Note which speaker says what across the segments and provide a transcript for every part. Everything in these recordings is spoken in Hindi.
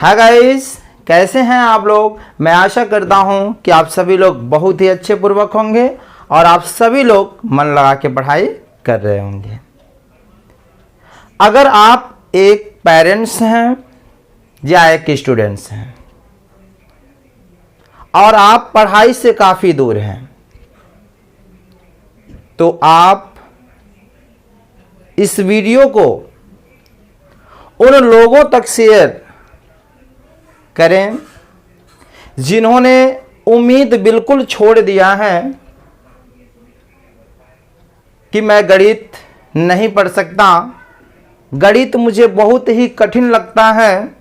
Speaker 1: हाय गाइस, कैसे हैं आप लोग। मैं आशा करता हूं कि आप सभी लोग बहुत ही अच्छे पूर्वक होंगे और आप सभी लोग मन लगा के पढ़ाई कर रहे होंगे। अगर आप एक पेरेंट्स हैं या एक स्टूडेंट्स हैं और आप पढ़ाई से काफ़ी दूर हैं, तो आप इस वीडियो को उन लोगों तक शेयर करें जिन्होंने उम्मीद बिल्कुल छोड़ दिया है कि मैं गणित नहीं पढ़ सकता, गणित मुझे बहुत ही कठिन लगता है।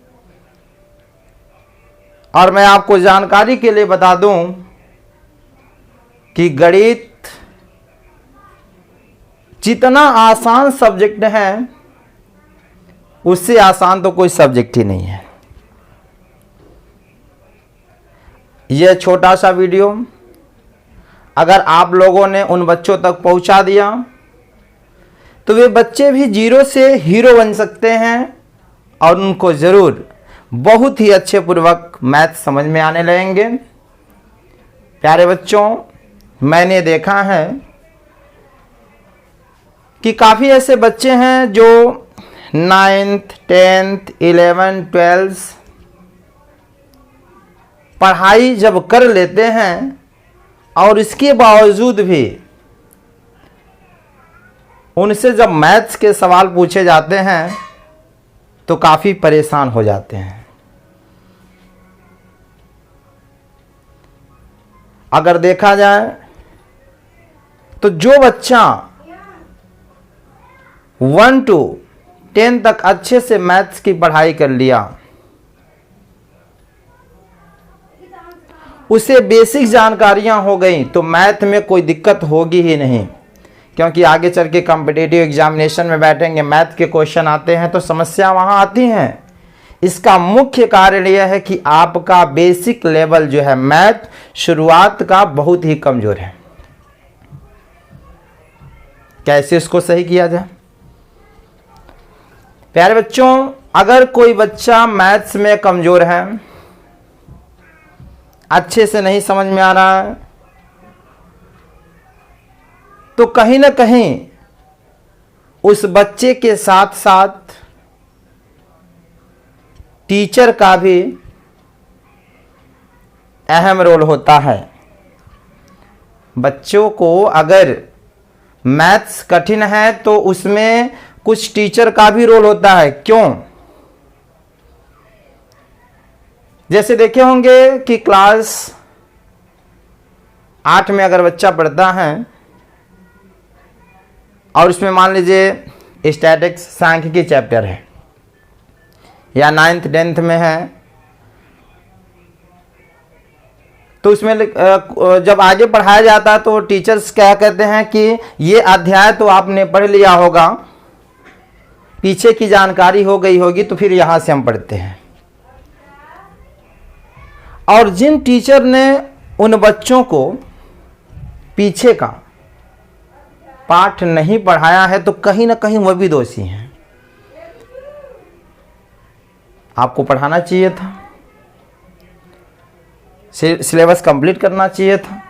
Speaker 1: और मैं आपको जानकारी के लिए बता दूं कि गणित जितना आसान सब्जेक्ट है उससे आसान तो कोई सब्जेक्ट ही नहीं है। यह छोटा सा वीडियो अगर आप लोगों ने उन बच्चों तक पहुंचा दिया तो वे बच्चे भी जीरो से हीरो बन सकते हैं और उनको ज़रूर बहुत ही अच्छे पूर्वक मैथ समझ में आने लगेंगे। प्यारे बच्चों, मैंने देखा है कि काफ़ी ऐसे बच्चे हैं जो 9th, 10th, 11th, 12th पढ़ाई जब कर लेते हैं और इसके बावजूद भी उनसे जब मैथ्स के सवाल पूछे जाते हैं तो काफ़ी परेशान हो जाते हैं। अगर देखा जाए तो जो बच्चा 1 to 10 तक अच्छे से मैथ्स की पढ़ाई कर लिया, उसे बेसिक जानकारियां हो गई, तो मैथ में कोई दिक्कत होगी ही नहीं। क्योंकि आगे चल के कॉम्पिटिटिव एग्जामिनेशन में बैठेंगे, मैथ के क्वेश्चन आते हैं तो समस्या वहां आती हैं। इसका मुख्य कारण यह है कि आपका बेसिक लेवल जो है मैथ शुरुआत का बहुत ही कमजोर है। कैसे इसको सही किया जाए। प्यारे बच्चों, अगर कोई बच्चा मैथ्स में कमजोर है, अच्छे से नहीं समझ में आ रहा है, तो कहीं ना कहीं उस बच्चे के साथ साथ टीचर का भी अहम रोल होता है। बच्चों को अगर मैथ्स कठिन है तो उसमें कुछ टीचर का भी रोल होता है। क्यों? जैसे देखे होंगे कि क्लास 8 में अगर बच्चा पढ़ता है और उसमें मान लीजिए स्टैटिक्स सांख्यिकी चैप्टर है, या 9th 10th में है, तो उसमें जब आगे पढ़ाया जाता है तो टीचर्स क्या कहते हैं कि ये अध्याय तो आपने पढ़ लिया होगा, पीछे की जानकारी हो गई होगी, तो फिर यहां से हम पढ़ते हैं। और जिन टीचर ने उन बच्चों को पीछे का पाठ नहीं पढ़ाया है तो कहीं ना कहीं वह भी दोषी हैं। आपको पढ़ाना चाहिए था, सिलेबस कंप्लीट करना चाहिए था।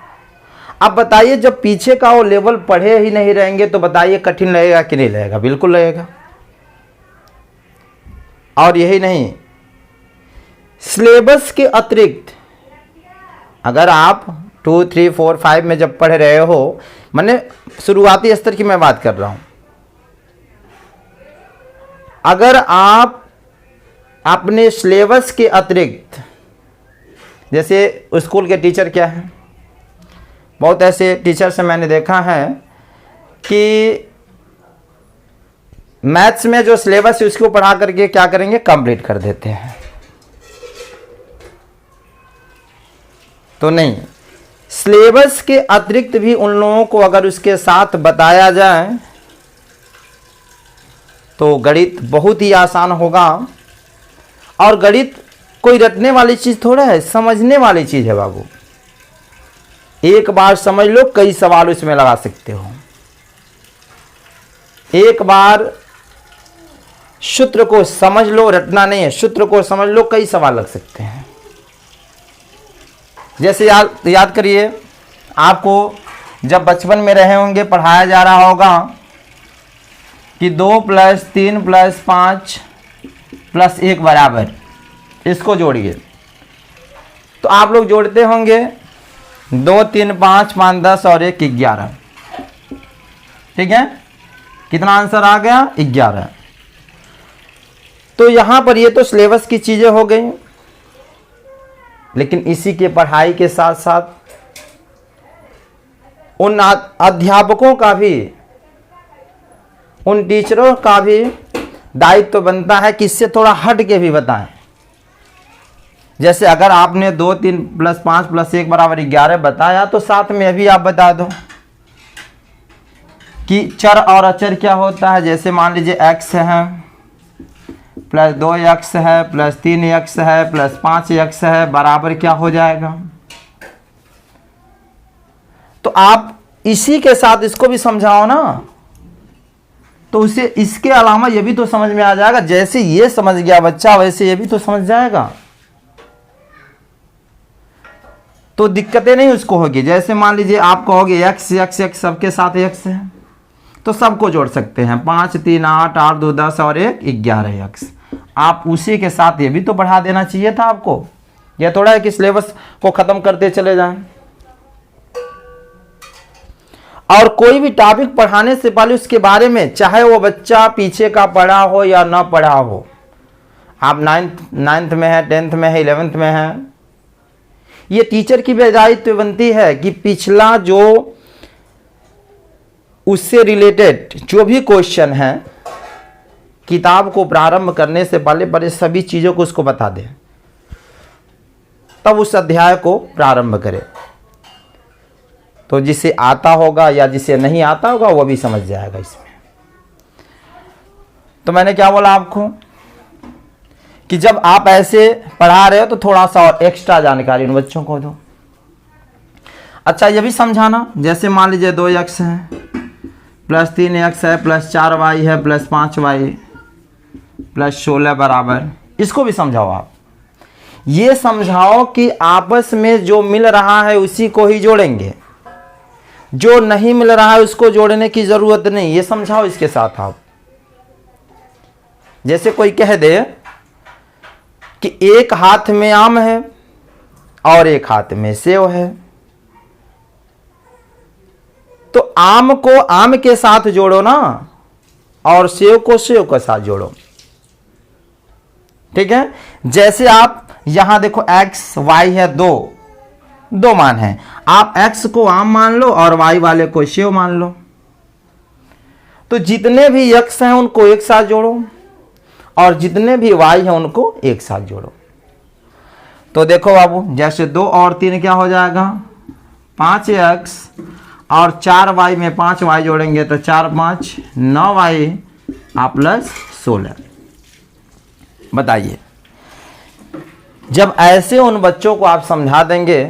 Speaker 1: अब बताइए, जब पीछे का वो लेवल पढ़े ही नहीं रहेंगे तो बताइए कठिन लगेगा कि नहीं लगेगा? बिल्कुल लगेगा। और यही नहीं, सिलेबस के अतिरिक्त अगर आप 2, 3, 4, 5 में जब पढ़ रहे हो, मैंने शुरुआती स्तर की मैं बात कर रहा हूं, अगर आप अपने सिलेबस के अतिरिक्त, जैसे स्कूल के टीचर क्या है, बहुत ऐसे टीचर से मैंने देखा है कि मैथ्स में जो सिलेबस है उसको पढ़ा करके क्या करेंगे, कंप्लीट कर देते हैं। तो नहीं, सिलेबस के अतिरिक्त भी उन लोगों को अगर उसके साथ बताया जाए तो गणित बहुत ही आसान होगा। और गणित कोई रटने वाली चीज थोड़ा है, समझने वाली चीज है बाबू। एक बार समझ लो, कई सवाल उसमें लगा सकते हो। एक बार सूत्र को समझ लो, रटना नहीं है, सूत्र को समझ लो, कई सवाल लग सकते हैं। जैसे याद करिए, आपको जब बचपन में रहे होंगे पढ़ाया जा रहा होगा कि 2 + 3 + 5 + 1 बराबर, इसको जोड़िए। तो आप लोग जोड़ते होंगे 2 3 5 5 10 और 1 11। ठीक है, कितना आंसर आ गया? 11। तो यहां पर ये तो सिलेबस की चीजें हो गई, लेकिन इसी के पढ़ाई के साथ साथ उन अध्यापकों का भी, उन टीचरों का भी दायित्व तो बनता है कि इससे थोड़ा हट के भी बताएं। जैसे अगर आपने 2 3 + 5 + 1 = 11 बताया, तो साथ में अभी आप बता दो कि चर और अचर क्या होता है। जैसे मान लीजिए x है प्लस 2x है प्लस 3x है प्लस 5x है बराबर क्या हो जाएगा। तो आप इसी के साथ इसको भी समझाओ ना, तो उसे इसके अलावा ये भी तो समझ में आ जाएगा। जैसे ये समझ गया बच्चा, वैसे ये भी तो समझ जाएगा, तो दिक्कतें नहीं उसको होगी। जैसे मान लीजिए आप कहोगे x x x सबके साथ x है, तो सबको जोड़ सकते हैं। 5 3 8 8 2 10 और 1 11x। आप उसी के साथ ये भी तो बढ़ा देना चाहिए था आपको। यह थोड़ा है कि सिलेबस को खत्म करते चले जाएं। और कोई भी टॉपिक पढ़ाने से पहले उसके बारे में, चाहे वो बच्चा पीछे का पढ़ा हो या ना पढ़ा हो, आप 9th में है, 10th में है, 11th में है, ये टीचर की भी दायित्व बनती है कि पिछला जो उससे रिलेटेड जो भी क्वेश्चन है, किताब को प्रारंभ करने से पहले सभी चीज़ों को उसको बता दे, तब उस अध्याय को प्रारंभ करे। तो जिसे आता होगा या जिसे नहीं आता होगा वो भी समझ जाएगा इसमें। तो मैंने क्या बोला आपको कि जब आप ऐसे पढ़ा रहे हो तो थोड़ा सा और एक्स्ट्रा जानकारी उन बच्चों को दो। अच्छा, ये भी समझाना, जैसे मान लीजिए 2x है प्लस 3x है प्लस 4y है प्लस 5y प्लस 16 बराबर, इसको भी समझाओ आप। ये समझाओ कि आपस में जो मिल रहा है उसी को ही जोड़ेंगे, जो नहीं मिल रहा है उसको जोड़ने की जरूरत नहीं, ये समझाओ इसके साथ आप। जैसे कोई कह दे कि एक हाथ में आम है और एक हाथ में सेव है, तो आम को आम के साथ जोड़ो ना, और सेव को सेव के साथ जोड़ो। ठीक है, जैसे आप यहां देखो x y है, दो मान है, आप x को आम मान लो और y वाले को सेव मान लो। तो जितने भी x हैं उनको एक साथ जोड़ो और जितने भी y हैं उनको एक साथ जोड़ो। तो देखो बाबू, जैसे 2 और 3 क्या हो जाएगा? 5x और 4y में 5y जोड़ेंगे तो 4 5 9y प्लस 16। बताइए, जब ऐसे उन बच्चों को आप समझा देंगे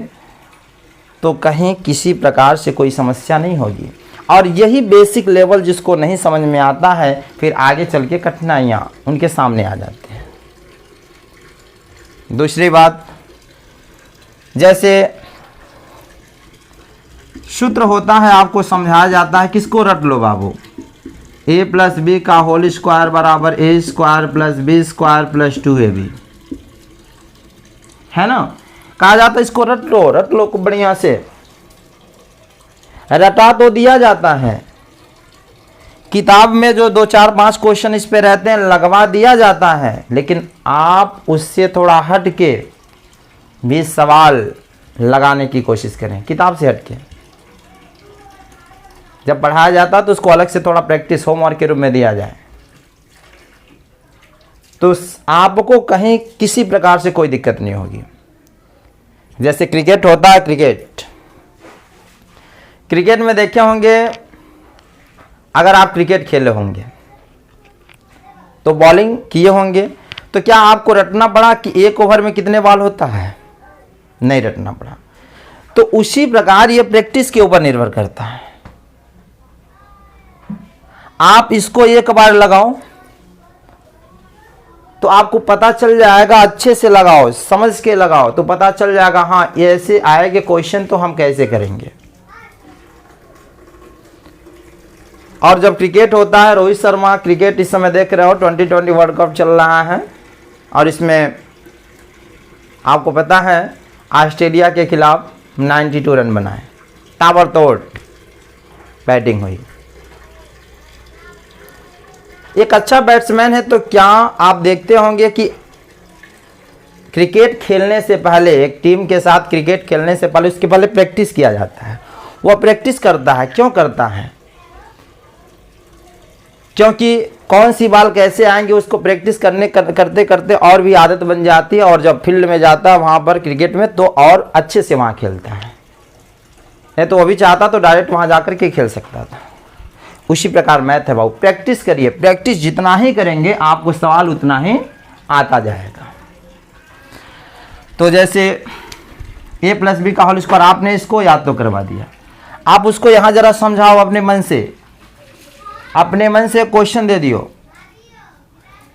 Speaker 1: तो कहीं किसी प्रकार से कोई समस्या नहीं होगी। और यही बेसिक लेवल जिसको नहीं समझ में आता है, फिर आगे चल के कठिनाइयाँ उनके सामने आ जाती हैं। दूसरी बात, जैसे सूत्र होता है आपको समझाया जाता है, किसको रट लो बाबू, a + b का होल स्क्वायर बराबर a² + b² + 2ab, है ना। कहा जाता है इसको रट लो को बढ़िया से। रटा तो दिया जाता है, किताब में जो 2 4 5 क्वेश्चन इस पे रहते हैं लगवा दिया जाता है, लेकिन आप उससे थोड़ा हट के भी सवाल लगाने की कोशिश करें, किताब से हट के। जब पढ़ाया जाता है तो उसको अलग से थोड़ा प्रैक्टिस होमवर्क के रूप में दिया जाए, तो आपको कहीं किसी प्रकार से कोई दिक्कत नहीं होगी। जैसे क्रिकेट होता है, क्रिकेट में देखे होंगे, अगर आप क्रिकेट खेले होंगे तो बॉलिंग किए होंगे, तो क्या आपको रटना पड़ा कि 1 ओवर में कितने बॉल होता है? नहीं रटना पड़ा। तो उसी प्रकार ये प्रैक्टिस के ऊपर निर्भर करता है। आप इसको एक बार लगाओ तो आपको पता चल जाएगा, अच्छे से लगाओ, समझ के लगाओ तो पता चल जाएगा हाँ ये ऐसे आएगा क्वेश्चन तो हम कैसे करेंगे। और जब क्रिकेट होता है, रोहित शर्मा क्रिकेट इस समय देख रहे हो, 2020 वर्ल्ड कप चल रहा है और इसमें आपको पता है ऑस्ट्रेलिया के खिलाफ 92 रन बनाए, ताबड़तोड़ बैटिंग हुई। एक अच्छा बैट्समैन है, तो क्या आप देखते होंगे कि क्रिकेट खेलने से पहले, एक टीम के साथ क्रिकेट खेलने से पहले उसके पहले प्रैक्टिस किया जाता है। वह प्रैक्टिस करता है, क्यों करता है? क्योंकि कौन सी बॉल कैसे आएंगे उसको प्रैक्टिस करते करते और भी आदत बन जाती है, और जब फील्ड में जाता है वहाँ पर क्रिकेट में तो और अच्छे से वहाँ खेलता है। नहीं तो वो भी चाहता तो डायरेक्ट वहाँ जाकर के खेल सकता था। उसी प्रकार मैथ है बाबू, प्रैक्टिस करिए, प्रैक्टिस जितना ही करेंगे आपको सवाल उतना ही आता जाएगा। तो जैसे a + b का होल स्क्वायर, आपने इसको याद तो करवा दिया, आप उसको यहाँ जरा समझाओ अपने मन से, अपने मन से क्वेश्चन दे दियो।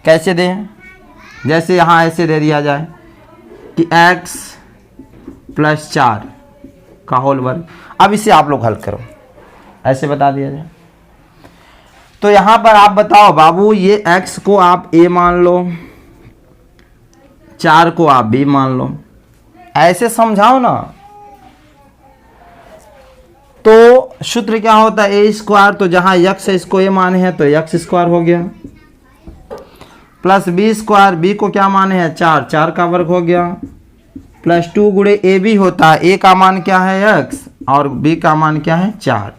Speaker 1: कैसे दें? जैसे यहाँ ऐसे दे दिया जाए कि x + 4 का होल वर्ग। अब इसे आप लोग हल करो, ऐसे बता दिया जाए। तो यहाँ पर आप बताओ बाबू, ये x को आप a मान लो, 4 को आप b मान लो, ऐसे समझाओ ना। तो सूत्र क्या होता है? a², तो जहाँ x है इसको a माने हैं तो x² हो गया, प्लस b², b को क्या माने हैं 4, 4 का वर्ग हो गया, प्लस 2 गुणे ab होता है, a का मान क्या है x और b का मान क्या है 4,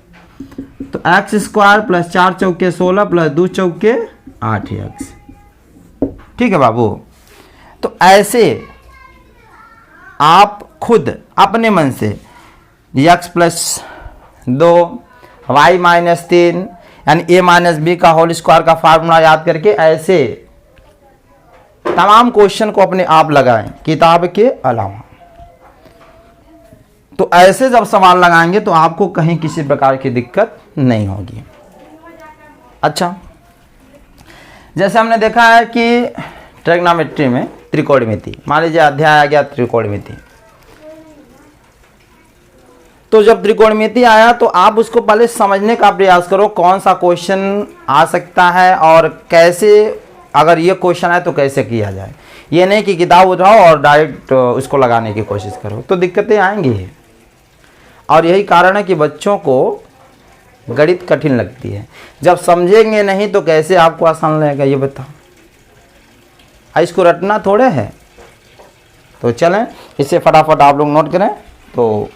Speaker 1: तो x² प्लस 4 चौके 16 प्लस 2 चौके 8x। ठीक है बाबू। तो ऐसे आप खुद अपने मन से x + 2 y - 3 यानी a - b का होल स्क्वायर का फार्मूला याद करके ऐसे तमाम क्वेश्चन को अपने आप लगाएं किताब के अलावा। तो ऐसे जब सवाल लगाएंगे तो आपको कहीं किसी प्रकार की दिक्कत नहीं होगी। अच्छा, जैसे हमने देखा है कि ट्रिग्नोमेट्री में त्रिकोणमिति, मान लीजिए अध्याय आ गया त्रिकोणमिति, तो जब त्रिकोणमिति आया तो आप उसको पहले समझने का प्रयास करो, कौन सा क्वेश्चन आ सकता है और कैसे, अगर ये क्वेश्चन है तो कैसे किया जाए। ये नहीं कि किताब उठाओ और डायरेक्ट उसको लगाने की कोशिश करो, तो दिक्कतें आएंगी। और यही कारण है कि बच्चों को गणित कठिन लगती है। जब समझेंगे नहीं तो कैसे आपको आसान लगेगा, ये बताओ। इसको रटना थोड़े है। तो चलें इसे फटाफट आप लोग नोट करें, तो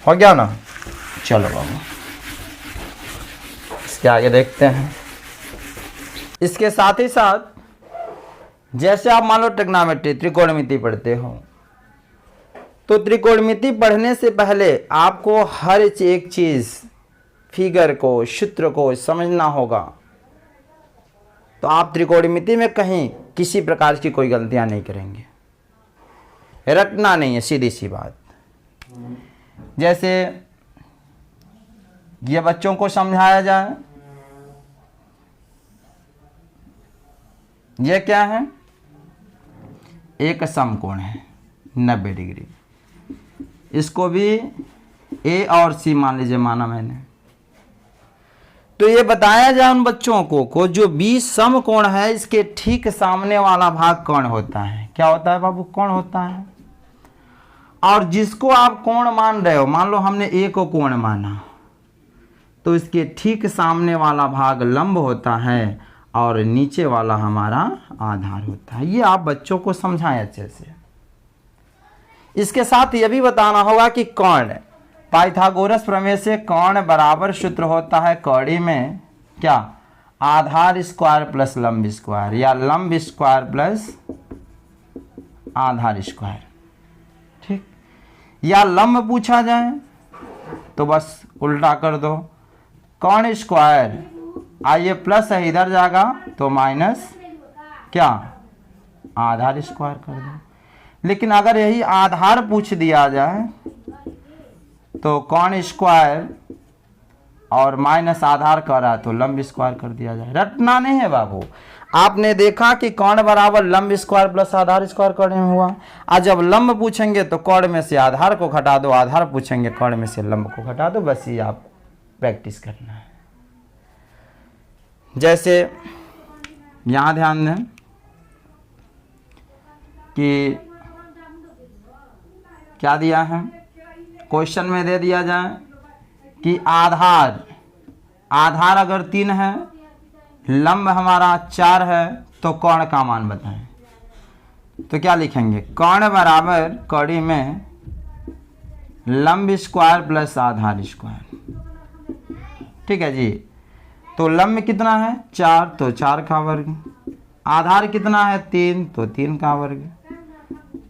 Speaker 1: हो गया ना। चलो बाबू इसके आगे देखते हैं। इसके साथ ही साथ जैसे आप मान लो ट्रिग्नोमेट्री त्रिकोणमिति पढ़ते हो, तो त्रिकोणमिति पढ़ने से पहले आपको हर एक चीज, फिगर को, सूत्र को समझना होगा। तो आप त्रिकोणमिति में कहीं किसी प्रकार की कोई गलतियां नहीं करेंगे, रटना नहीं है, सीधी सी बात। जैसे ये बच्चों को समझाया जाए, ये क्या है? एक समकोण है 90 डिग्री, इसको भी ए और सी मान लीजिए, माना मैंने। तो ये बताया जाए उन बच्चों को जो बी समकोण है, इसके ठीक सामने वाला भाग कोण होता है। क्या होता है बाबू? कोण होता है। और जिसको आप कोण मान रहे हो, मान लो हमने ए को कोण माना, तो इसके ठीक सामने वाला भाग लंब होता है और नीचे वाला हमारा आधार होता है। ये आप बच्चों को समझाएं अच्छे से। इसके साथ यह भी बताना होगा कि कोण, पाइथागोरस प्रमेय से कोण बराबर सूत्र होता है कौड़ी में क्या? आधार स्क्वायर प्लस लंब स्क्वायर, या लंब स्क्वायर प्लस आधार स्क्वायर। ठीक, या लंब पूछा जाए तो बस उल्टा कर दो, कोण स्क्वायर, आइए प्लस है इधर जाएगा तो माइनस क्या? आधार स्क्वायर कर दो। लेकिन अगर यही आधार पूछ दिया जाए तो कोण स्क्वायर और माइनस आधार कर रहा है तो लंब स्क्वायर कर दिया जाए। रटना नहीं है बाबू, आपने देखा कि कर्ण बराबर लंब स्क्वायर प्लस आधार स्क्वायर कर्ण में हुआ। आज जब लंब पूछेंगे तो कर्ण में से आधार को घटा दो, आधार पूछेंगे कर्ण में से लंब को घटा दो। बस ये आप प्रैक्टिस करना है। जैसे यहां ध्यान दें कि क्या दिया है, क्वेश्चन में दे दिया जाए कि आधार अगर 3 है, लंब हमारा 4 है, तो कर्ण का मान बताएं। तो क्या लिखेंगे, कर्ण बराबर कड़ी में लंब स्क्वायर प्लस आधार स्क्वायर। ठीक है जी। तो लंब कितना है 4, तो 4 का वर्ग। आधार कितना है 3, तो 3 का वर्ग।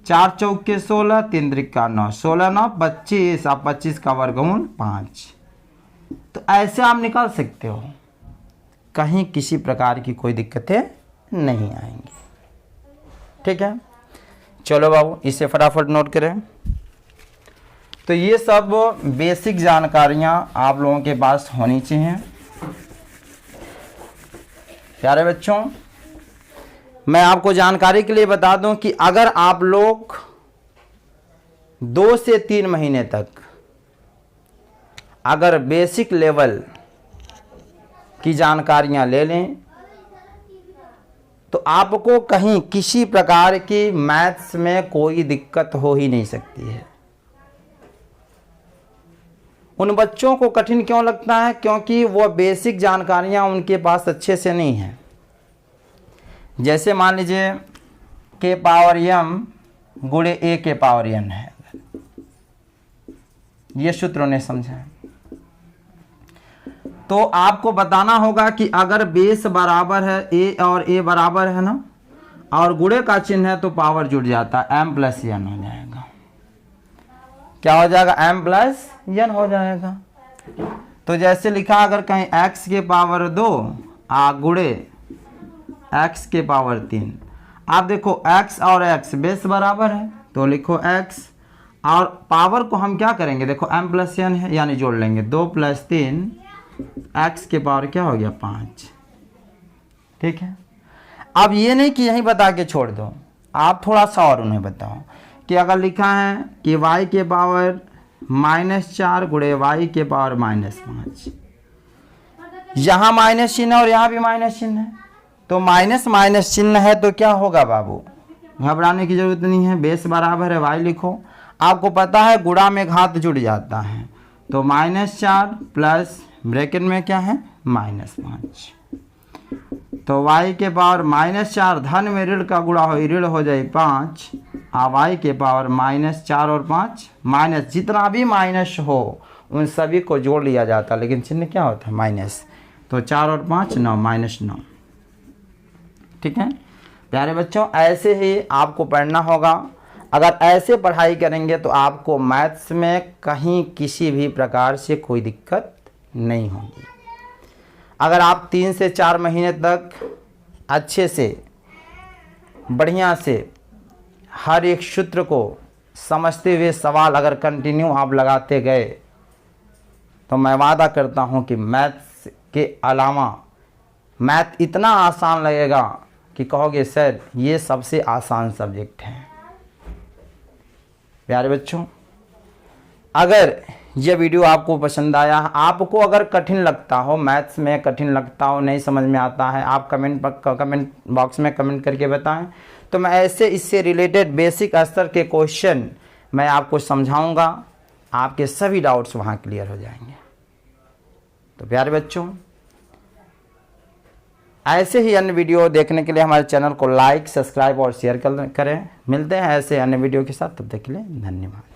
Speaker 1: 4 चौके 16, 3 त्रिका 9, 16 9 25, आप 25 का वर्गमूल 5। तो ऐसे आप निकाल सकते हो, कहीं किसी प्रकार की कोई दिक्कतें नहीं आएंगी। ठीक है, चलो बाबू इसे फटाफट नोट करें। तो ये सब बेसिक जानकारियां आप लोगों के पास होनी चाहिए। प्यारे बच्चों, मैं आपको जानकारी के लिए बता दूं कि अगर आप लोग 2 से 3 महीने तक अगर बेसिक लेवल की जानकारियां ले लें तो आपको कहीं किसी प्रकार की मैथ्स में कोई दिक्कत हो ही नहीं सकती है। उन बच्चों को कठिन क्यों लगता है, क्योंकि वो बेसिक जानकारियां उनके पास अच्छे से नहीं है। जैसे मान लीजिए k पावर m गुणे a के पावर n है, ये सूत्र उन्हें समझा। तो आपको बताना होगा कि अगर बेस बराबर है a और a बराबर है ना, और गुणे का चिन्ह है तो पावर जुड़ जाता है, m प्लस n हो जाएगा। क्या हो जाएगा, m प्लस n हो जाएगा। तो जैसे लिखा, अगर कहीं x के पावर 2 गुणे x के पावर 3, आप देखो x और x बेस बराबर है तो लिखो x, और पावर को हम क्या करेंगे, देखो m प्लस n है यानी जोड़ लेंगे, 2 + 3 x के पावर क्या हो गया 5। ठीक है, अब ये नहीं कि यहीं बता के छोड़ दो, आप थोड़ा सा और उन्हें बताओ कि अगर लिखा है कि y के पावर -4 गुणे y के पावर -5, यहाँ माइनस चिन्ह है और यहाँ भी माइनस चिन्ह है, तो माइनस चिन्ह है तो क्या होगा बाबू, घबराने की जरूरत नहीं है। बेस बराबर है y लिखो, आपको पता है गुणा में घात जुड़ जाता है, तो -4 प्लस ब्रैकेट में क्या है -5, तो y के पावर -4 धन में ऋण का गुणा हो, ऋण हो जाए 5, अब y के पावर -4 और 5 माइनस, जितना भी माइनस हो उन सभी को जोड़ लिया जाता है, लेकिन चिन्ह क्या होता है माइनस, तो 4 और 5 9 -9। ठीक है प्यारे बच्चों, ऐसे ही आपको पढ़ना होगा। अगर ऐसे पढ़ाई करेंगे तो आपको मैथ्स में कहीं किसी भी प्रकार से कोई दिक्कत नहीं होगी। अगर आप 3 से 4 महीने तक अच्छे से बढ़िया से हर एक सूत्र को समझते हुए सवाल अगर कंटिन्यू आप लगाते गए तो मैं वादा करता हूं कि मैथ्स के अलावा मैथ इतना आसान लगेगा कि कहोगे सर ये सबसे आसान सब्जेक्ट है। प्यारे बच्चों, अगर ये वीडियो आपको पसंद आया, आपको अगर कठिन लगता हो, मैथ्स में कठिन लगता हो, नहीं समझ में आता है, आप कमेंट बॉक्स में कमेंट करके बताएं, तो मैं ऐसे इससे रिलेटेड बेसिक स्तर के क्वेश्चन मैं आपको समझाऊंगा, आपके सभी डाउट्स वहाँ क्लियर हो जाएंगे। तो प्यारे बच्चों, ऐसे ही अन्य वीडियो देखने के लिए हमारे चैनल को लाइक, सब्सक्राइब और शेयर करें। मिलते हैं ऐसे अन्य वीडियो के साथ, तब तक के लिए धन्यवाद।